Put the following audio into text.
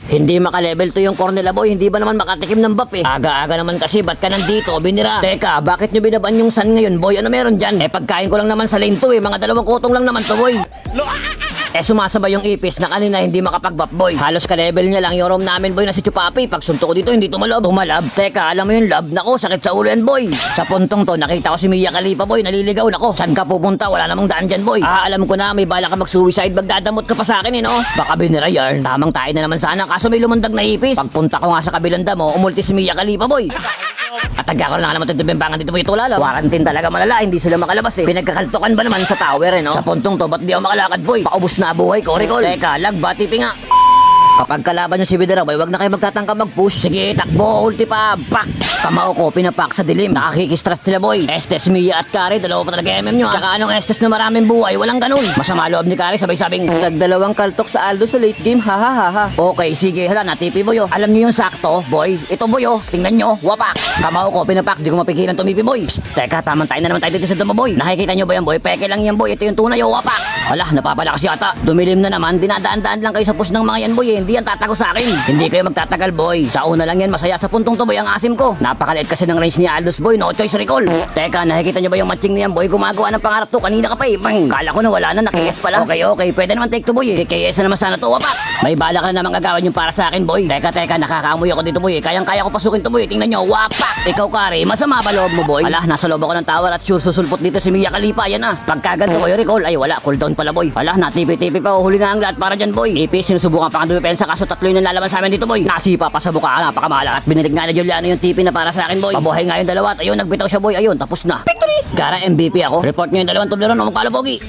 Hindi maka-level 2 yung Cornela boy, hindi ba naman makatikim ng buff eh? Aga-aga naman kasi, ba't ka nandito, binira? Teka, bakit nyo binaban yung sun ngayon boy? Ano meron dyan? Pagkain ko lang naman sa lane 2 mga 2 kutong lang naman to boy. Sumasabay yung ipis na kanina hindi makapag-buff boy. Halos ka-level niya lang yung roam namin boy na si Chupapi. Pag sunto ko dito hindi tumalab. Teka, alam mo yung lab? Nako, sakit sa ulo yan boy. Sa puntong to, nakita ko si Mia Khalifa boy, naliligaw. Nako, saan ka pupunta? Wala namang daan dyan boy. Alam ko na, may bala ka mag-suicide. Magdadamot ka pa sa akin no? Baka binira yarn. Tamang tayo na naman sana, kaso may lumundag na ipis. Pagpunta ko nga sa kabilang damo, umulti si Mia Khalifa boy. At agako na naman ito bimbangan dito boy, tulala. Quarantine talaga malala, hindi sila makalabas eh. Pinagkakaltukan ba naman sa tower no? Sa puntong to, ba't di ako makalakad boy? Paubos na buhay ko, Ricol. Teka, lagbati pinga. Kapag kalaban yung si Videra boy, wag na kayo magtatangka mag-push. Sige, takbo, ulti pa, pak! Kamao ko, pinapak sa dilim. Nakakikistras sila boy. Estes, Mia at Kari, dalawa pa talaga MM nyo. Tsaka anong Estes na maraming buhay, walang ganun. Masama loob ni Kari, sabay-sabing Nagdalawang kaltok sa Aldo sa late game, ha ha ha ha. okay, sige, hala, natipi boy oh. Alam niyo yung sakto, boy. Ito boy oh, tingnan nyo, wapak. Kamao ko, pinapak, di ko mapigilan tumipi boy. Psst, teka, tamang tayo na naman tayo dito sa damo boy. Nakikita nyo ba yan boy? Peke lang yan boy, ito yung tunay oh, wapak. Hala, napapalakas yata. Dumilim na naman, dinadaan-daan lang kayo sa push ng mga yan boy eh. Hindi yan tatago sa akin. Hindi kayo magtatagal boy. Sa una lang yan, masaya sa puntong to boy ang asim ko. Napakaliit kasi ng range ni Aldos boy, no choice recall. Teka, nakikita nyo ba yung matching niyan boy? Gumagawa ng pangarap to, kanina ka pa eh. Bang, kala ko na wala na, nakiyes pala. Okay, pwede naman take to boy eh. KS na naman sana to, wapak. May bala ka na namang gagawin yung para sa akin boy. Teka, nakakaamoy ako dito boy eh. Kayang-kaya ko pasukin to boy, tingnan nyo, wapak. Ikaw Kari, masama ba loob mo boy? Ala, nasa loob ako ng tower at sure susulpot dito si Mia Khalifa, yan ah. Pagkaganto boy, recall, ay wala, cooldown pala boy. Ala, natipi-tipi pa, huli na ang lahat para dyan boy. Ipis, sinusubukan pa ang dumipensa kaso tatlo yung nalalaban sa amin dito boy. Nasipa pa sa buka, napakamalas. At binilig nga na Juliano yung tipi na para sa akin boy. Pabuhay nga yung dalawa at ayun, nagbitaw siya boy, ayun, tapos na. Victory! Gara MVP ako. Report nyo yung dalawang tubleron, umukala pogi.